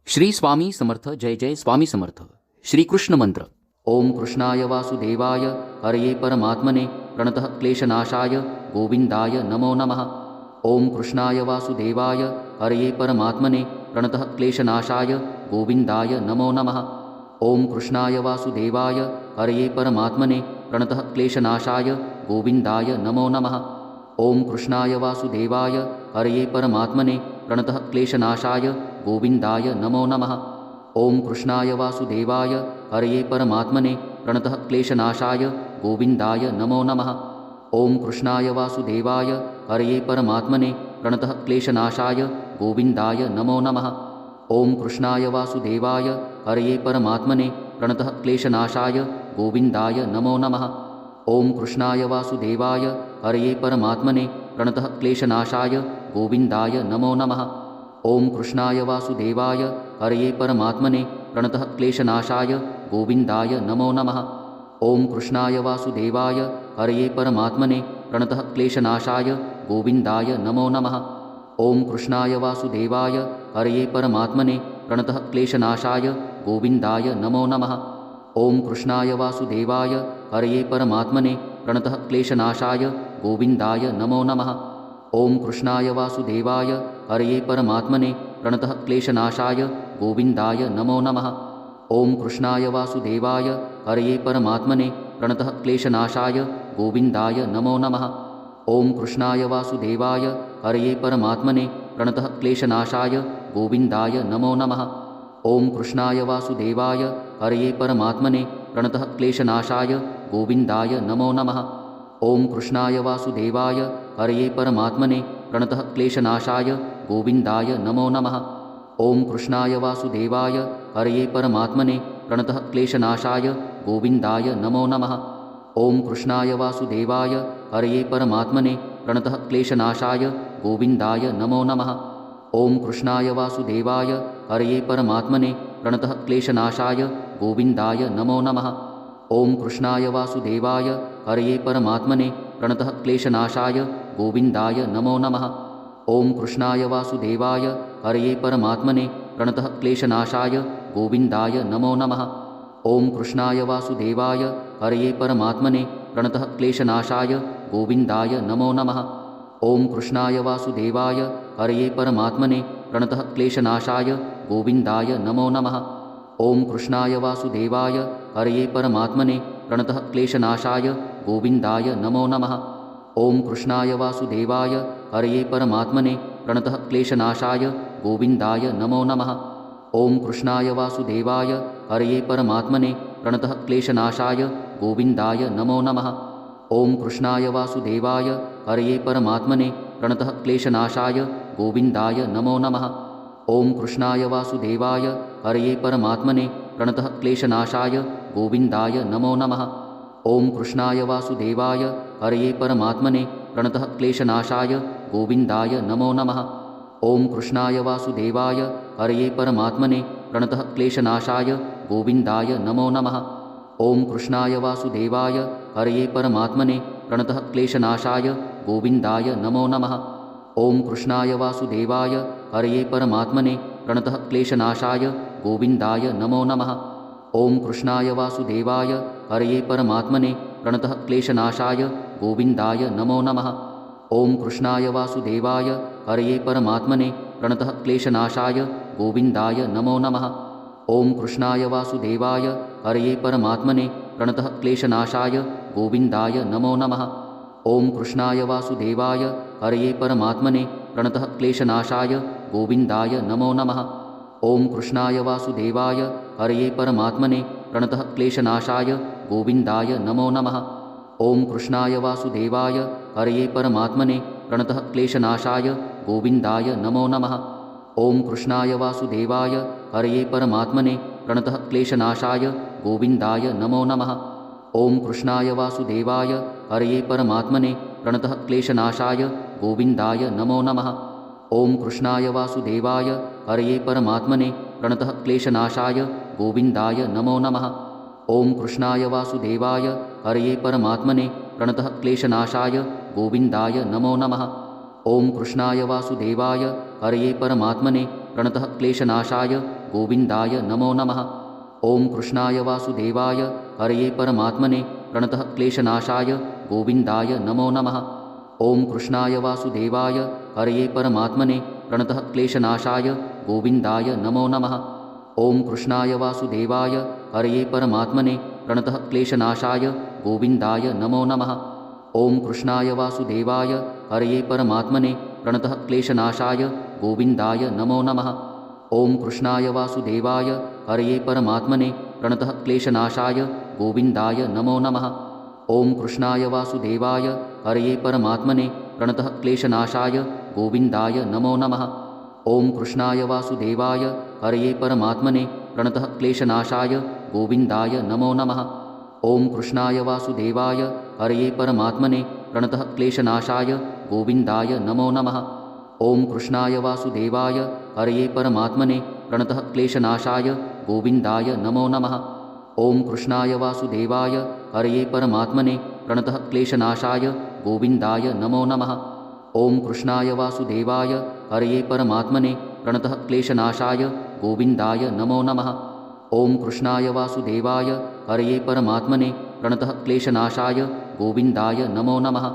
श्री स्वामी समर्थ. जय जय स्वामी समर्थ. श्रीकृष्ण मंत्र. ओम कृष्णाय वासुदेवाय हरये परमात्मने प्रणतः क्लेशनाशाय गोविंदाय नमो नमः. ओम कृष्णाय वासुदेवाय हरये परमात्मने प्रणतः क्लेशनाशाय गोविंदाय नमो नमः. ओम कृष्णाय वासुदेवाय हरये परमात्मने प्रणतः क्लेशनाशाय गोविंदाय नमो नमः. ओम कृष्णाय वासुदेवाय हरये परमात्मने प्रणतः क्लेशनाशाय गोविंदाय नमो नमः. ओम कृष्णाय वासुदेवाय हरये परमात्मने प्रणतः क्लेशनाशाय गोविंदाय नमो नमः. ओम कृष्णाय वासुदेवाय हरये परमात्मने प्रणतः क्लेशनाशाय गोविंदाय नमो नमः. ओम कृष्णाय वासुदेवाय हरये परमात्मने प्रणतः क्लेशनाशाय गोविंदाय नमो नमः. ओम कृष्णाय वासुदेवाय हरये परमात्मने प्रणतः क्लेशनाशाय गोविंदाय नमो नमः. ओम कृष्णाय वासुदेवाय हरये परमात्मने प्रणतः क्लेशनाशाय गोविंदाय नमो नमः. ओम कृष्णाय वासुदेवाय हरये परमात्मने प्रणतः क्लेशनाशाय गोविंदाय नमो नमः. ओम कृष्णाय वासुदेवाय हरये परमात्मने प्रणतः क्लेशनाशाय गोविंदाय नमो नमः. ओम कृष्णाय वासुदेवाय हरये परमात्मने प्रणतः क्लेशनाशाय गोविंदाय नमो नमः. ओम कृष्णाय वासुदेवाय हरये परमात्मने प्रणतः क्लेशनाशाय गोविंदाय नमो नमः. ओम कृष्णाय वासुदेवाय हरये परमात्मने प्रणतः क्लेशनाशाय गोविंदाय नमो नमः. ओम कृष्णाय वासुदेवाय हरये परमात्मने प्रणतः क्लेशनाशाय गोविंदाय नमो नमः. ओम कृष्णाय वासुदेवाय हरये परमात्मने प्रणतः क्लेशनाशाय गोविंदाय नमो नमः. ओम कृष्णाय वासुदेवाय हरये परमात्मने प्रणतः क्लेशनाशाय गोविंदाय नमो नमः. ओम कृष्णाय वासुदेवाय हरये परमात्मने प्रणतः क्लेशनाशाय गोविंदाय नमो नमः. ओम कृष्णाय वासुदेवाय हरये परमात्मने प्रणतः क्लेशनाशाय गोविंदाय नमो नमः. ओम कृष्णाय वासुदेवाय हरये परमात्मने प्रणतः क्लेशनाशाय गोविंदाय नमो नमः. ओम कृष्णाय वासुदेवाय हरये परमात्मने प्रणतः क्लेशनाशाय गोविंदाय नमो नमः. ओम कृष्णाय वासुदेवाय हरये परमात्मने प्रणतः क्लेशनाशाय गोविंदाय नमो नमः. ओम कृष्णाय वासुदेवाय हरये परमात्मने प्रणतः क्लेशनाशाय गोविंदाय नमो नमः. ओम कृष्णाय वासुदेवाय हरये परमात्मने प्रणतः क्लेशनाशाय गोविंदाय नमो नमः. ओम कृष्णाय वासुदेवाय हरये परमात्मने प्रणतः क्लेशनाशाय गोविंदाय नमो नमः. ओम कृष्णाय वासुदेवाय हरये परमात्मने प्रणतः क्लेशनाशाय गोविंदाय नमो नमः. ओम कृष्णाय वासुदेवाय हरये परमात्मने प्रणतः क्लेशनाशाय गोविंदाय नमो नमः. ओम कृष्णाय वासुदेवाय हरये परमात्मने प्रणतः क्लेशनाशाय गोविंदाय नमो नमः. ओम कृष्णाय वासुदेवाय हरये परमात्मने प्रणतः क्लेशनाशाय गोविंदाय नमो नमः. ओम कृष्णाय वासुदेवाय हरये परमात्मने प्रणतः क्लेशनाशाय गोविंदाय नमो नमः. ओम कृष्णाय वासुदेवाय हरये परमात्मने प्रणतः क्लेशनाशाय गोविंदाय नमो नमः. ओम कृष्णाय वासुदेवाय हरये परमात्मने प्रणतः क्लेशनाशाय गोविंदाय नमो नमः. ओम कृष्णाय वासुदेवाय हरये परमात्मने प्रणतः क्लेशनाशाय गोविंदाय नमो नमः. ओम कृष्णाय वासुदेवाय हरये परमात्मने प्रणतः क्लेशनाशाय गोविंदाय नमो नमः. ओम कृष्णाय वासुदेवाय हरये परमात्मने प्रणतः क्लेशनाशाय गोविंदाय नमो नमः. ओम कृष्णाय वासुदेवाय हरये परमात्मने प्रणतः क्लेशनाशाय गोविंदाय नमो नमः. ओम कृष्णाय वासुदेवाय हरये परमात्मने प्रणतः क्लेशनाशाय गोविंदाय नमो नमः. ओम कृष्णाय वासुदेवाय हरये परमात्मने प्रणतः क्लेशनाशाय गोविंदाय नमो नमः. ओम कृष्णाय वासुदेवाय हरये परमात्मने प्रणतः क्लेशनाशाय गोविंदाय नमो नमः. ओम कृष्णाय वासुदेवाय हरये परमात्मने प्रणतः क्लेशनाशाय गोविंदाय नमो नमः. ओम कृष्णाय वासुदेवाय हरये परमात्मने प्रणतः क्लेशनाशाय गोविंदाय नमो नमः. ओम कृष्णाय वासुदेवाय हरये परमात्मने प्रणतः क्लेशनाशाय गोविंदाय नमो नमः. ओम कृष्णाय वासुदेवाय हरये परमात्मने प्रणतः क्लेशनाशाय गोविंदाय नमो नमः. ओम कृष्णाय वासुदेवाय हरये परमात्मने प्रणतः क्लेशनाशाय गोविन्दाय नमो नमः। ॐ कृष्णाय वासुदेवाय हरये परमात्मने प्रणतः क्लेशनाशाय गोविन्दाय नमो नमः। ॐ कृष्णाय वासुदेवाय हरये परमात्मने प्रणतः क्लेशनाशाय गोविन्दाय नमो नमः। ॐ कृष्णाय वासुदेवाय हरये परमात्मने प्रणतः क्लेशनाशाय गोविन्दाय नमो नमः। ॐ कृष्णाय वासुदेवाय हरये परमात्मने प्रणतः क्लेशनाशाय गोविन्दाय नमो नमः। ॐ कृष्णाय वासुदेवाय हरये परमात्मने प्रणतः क्लेशनाशाय गोविन्दाय नमो नमः। ॐ कृष्णाय वासुदेवाय हरये परमात्मने प्रणतः क्लेशनाशाय गोविन्दाय नमो नमः। ॐ कृष्णाय वासुदेवाय हरये परमात्मने प्रणतः क्लेशनाशाय गोविन्दाय नमो नमः। ॐ कृष्णाय वासुदेवाय हरये परमात्मने प्रणतः क्लेशनाशाय गोविन्दाय नमो नमः। ॐ कृष्णाय वासुदेवाय हरये परमात्मने प्रणतः क्लेशनाशाय गोविन्दाय नमो नमः। ॐ कृष्णाय वासुदेवाय हरये परमात्मने प्रणतः क्लेशनाशाय गोविन्दाय नमो नमः। ॐ कृष्णाय वासुदेवाय हरये परमात्मने प्रणतः क्लेशनाशाय गोविन्दाय नमो नमः। ॐ कृष्णाय वासुदेवाय हरये परमात्मने प्रणतः क्लेशनाशाय गोविन्दाय नमो नमः।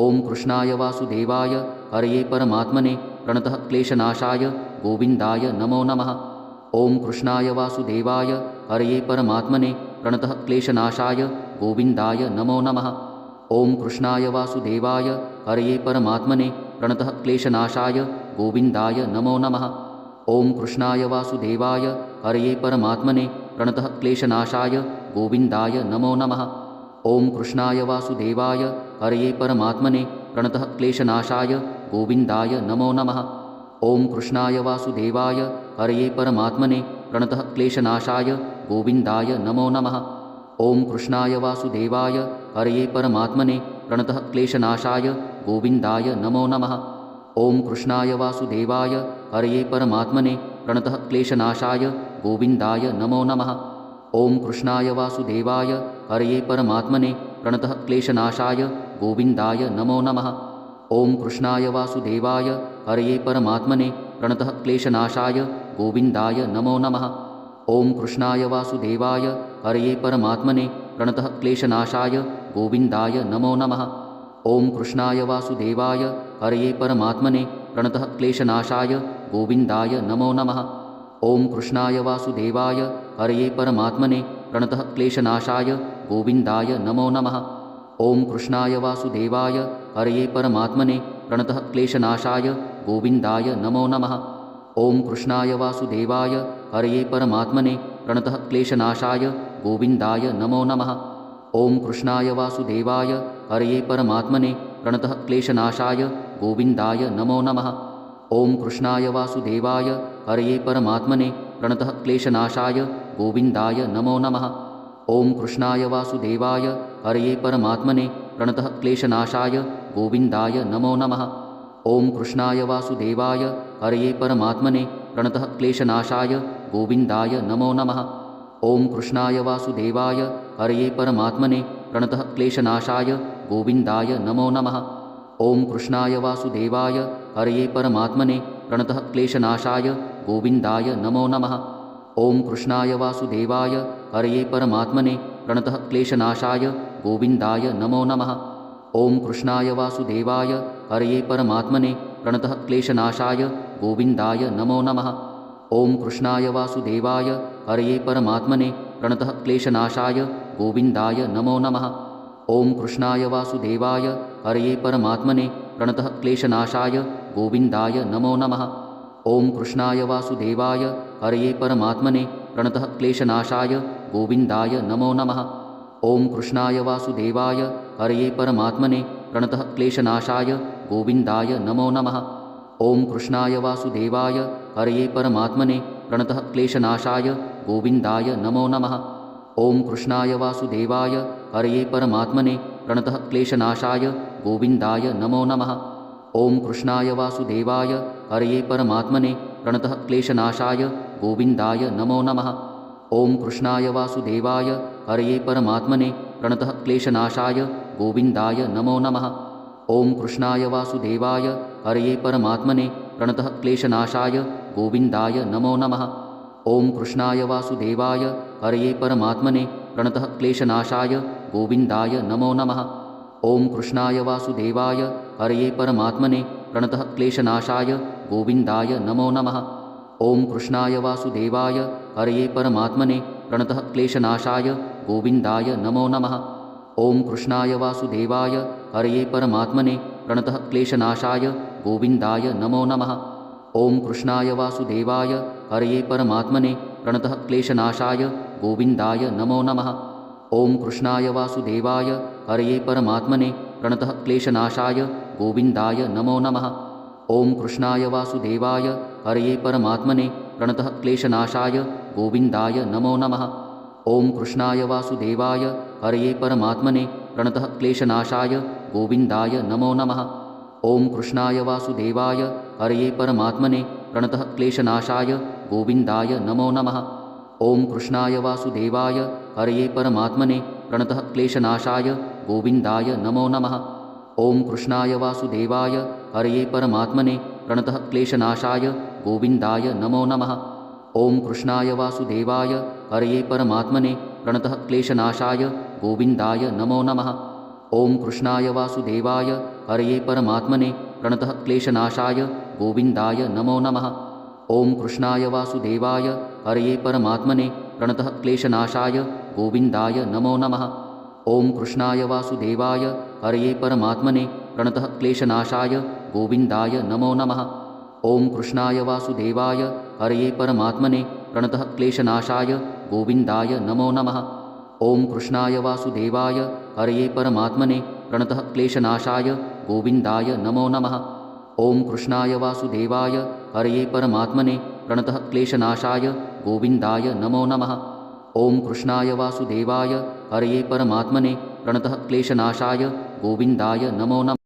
ॐ कृष्णाय वासुदेवाय हरये परमात्मने प्रणतः क्लेशनाशाय गोविन्दाय नमो नमः। ॐ कृष्णाय वासुदेवाय हरये परमात्मने प्रणतः क्लेशनाशाय गोविन्दाय नमो नमः। ॐ कृष्णाय वासुदेवाय हरये परमात्मने प्रणतः क्लेशनाशाय गोविन्दाय नमो नमः। ॐ कृष्णाय वासुदेवाय हरये परमात्मने प्रणतः क्लेशनाशाय गोविन्दाय नमो नमः। ॐ कृष्णाय वासुदेवाय हरये परमात्मने प्रणतः क्लेशनाशाय गोविन्दाय नमो नमः। ॐ कृष्णाय वासुदेवाय हरये परमात्मने प्रणतः क्लेशनाशाय गोविन्दाय नमो नमः। ॐ कृष्णाय वासुदेवाय हरये परमात्मने प्रणतः क्लेशनाशाय गोविन्दाय नमो नमः। ॐ कृष्णाय वासुदेवाय हरये परमात्मने प्रणतः क्लेशनाशाय गोविन्दाय नमो नमः। ॐ कृष्णाय वासुदेवाय हरये परमात्मने प्रणतः क्लेशनाशाय गोविन्दाय नमो नमः। ॐ कृष्णाय वासुदेवाय हरये परमात्मने प्रणतः क्लेशनाशाय गोविन्दाय नमो नमः। ॐ कृष्णाय वासुदेवाय हरये परमात्मने प्रणतः क्लेशनाशाय गोविन्दाय नमो नमः। ॐ कृष्णाय वासुदेवाय हरये परमात्मने प्रणतः क्लेशनाशाय गोविन्दाय नमो नमः। ॐ कृष्णाय वासुदेवाय हरये परमात्मने प्रणतः क्लेशनाशाय गोविन्दाय नमो नमः। ॐ कृष्णाय वासुदेवाय हरये परमात्मने प्रणतः क्लेशनाशाय गोविन्दाय नमो नमः। ॐ कृष्णाय वासुदेवाय हरये परमात्मने प्रणतः क्लेशनाशाय गोविन्दाय नमो नमः। ॐ कृष्णाय वासुदेवाय हरये परमात्मने प्रणतः क्लेशनाशाय गोविन्दाय नमो नमः। ॐ कृष्णाय वासुदेवाय हरये परमात्मने प्रणतः क्लेशनाशाय गोविन्दाय नमो नमः। ॐ कृष्णाय वासुदेवाय हरये परमात्मने प्रणतः क्लेशनाशाय गोविन्दाय नमो नमः। ॐ कृष्णाय वासुदेवाय हरये परमात्मने प्रणतः क्लेशनाशाय गोविन्दाय नमो नमः। ॐ कृष्णाय वासुदेवाय हरये परमात्मने प्रणतः क्लेशनाशाय गोविन्दाय नमो नमः। ॐ कृष्णाय वासुदेवाय हरये परमात्मने प्रणतः क्लेशनाशाय गोविन्दाय नमो नमः। ॐ कृष्णाय वासुदेवाय हरये परमात्मने प्रणतः क्लेशनाशाय गोविन्दाय नमो नमः। ॐ कृष्णाय वासुदेवाय हरये परमात्मने प्रणतः क्लेशनाशाय गोविन्दाय नमो नमः। ॐ कृष्णाय वासुदेवाय हरये परमात्मने प्रणतः क्लेशनाशाय गोविन्दाय नमो नमः। ॐ कृष्णाय वासुदेवाय हरये परमात्मने प्रणतः क्लेशनाशाय गोविन्दाय नमो नमः। ॐ कृष्णाय वासुदेवाय हरये परमात्मने प्रणतः क्लेशनाशाय गोविन्दाय नमो नमः। ॐ कृष्णाय वासुदेवाय हरये परमात्मने प्रणतः क्लेशनाशाय गोविन्दाय नमो नमः। ॐ कृष्णाय वासुदेवाय हरये परमात्मने प्रणतः क्लेशनाशाय गोविन्दाय नमो नमः। ॐ कृष्णाय वासुदेवाय हरये परमात्मने प्रणतः क्लेशनाशाय गोविन्दाय नमो नमः। ॐ कृष्णाय वासुदेवाय हरये परमात्मने प्रणतः क्लेशनाशाय गोविन्दाय नमो नमः। ॐ कृष्णाय वासुदेवाय हरये परमात्मने प्रणतः क्लेशनाशाय गोविन्दाय नमो नमः। ॐ कृष्णाय वासुदेवाय हरये परमात्मने प्रणतः क्लेशनाशाय गोविन्दाय नमो नमः। ॐ कृष्णाय वासुदेवाय हरये परमात्मने प्रणतः क्लेशनाशाय गोविन्दाय नमो नमः। ॐ कृष्णाय वासुदेवाय हरये परमात्मने प्रणतः क्लेशनाशाय गोविन्दाय नमो नमः। ॐ कृष्णाय वासुदेवाय हरये परमात्मने प्रणतः क्लेशनाशाय गोविन्दाय नमो नमः। ॐ कृष्णाय वासुदेवाय हरये परमात्मने प्रणतः क्लेशनाशाय गोविन्दाय नमो नमः। ॐ कृष्णाय वासुदेवाय हरये परमात्मने प्रणतः क्लेशनाशाय गोविन्दाय नमो नमः। ॐ कृष्णाय वासुदेवाय हरये परमात्मने प्रणतः क्लेशनाशाय गोविन्दाय नमो नमः। ॐ कृष्णाय वासुदेवाय हरये परमात्मने प्रणतः क्लेशनाशाय गोविन्दाय नमो नमः। ॐ कृष्णाय वासुदेवाय हरये परमात्मने प्रणतः क्लेशनाशाय गोविन्दाय नमो नमः। ॐ कृष्णाय वासुदेवाय हरये परमात्मने प्रणतः क्लेशनाशाय गोविन्दाय नमो नमः। ॐ कृष्णाय वासुदेवाय हरये परमात्मने प्रणतः क्लेशनाशाय गोविन्दाय नमो नमः। ॐ कृष्णाय वासुदेवाय हरये परमात्मने प्रणतः क्लेशनाशाय गोविन्दाय नमो नमः। ॐ कृष्णाय वासुदेवाय हरये परमात्मने प्रणतः क्लेशनाशाय गोविन्दाय नमो नमः। ॐ कृष्णाय वासुदेवाय हरये परमात्मने प्रणतः क्लेशनाशाय गोविन्दाय नमो नमः। ॐ कृष्णाय वासुदेवाय हरये परमात्मने प्रणतः क्लेशनाशाय गोविन्दाय नमो नमः। ॐ कृष्णाय वासुदेवाय हरये परमात्मने प्रणतः क्लेशनाशाय गोविन्दाय नमो नमः। ॐ कृष्णाय वासुदेवाय हरये परमात्मने प्रणतः क्लेशनाशाय गोविन्दाय नमो नमः। ॐ कृष्णाय वासुदेवाय हरये परमात्मने प्रणतः क्लेशनाशाय गोविन्दाय नमो नमः। ॐ कृष्णाय वासुदेवाय हरये परमात्मने प्रणतः क्लेशनाशाय गोविन्दाय नमो नमः। ॐ कृष्णाय वासुदेवाय हरये परमात्मने प्रणतः क्लेशनाशाय गोविन्दाय नमो नमः।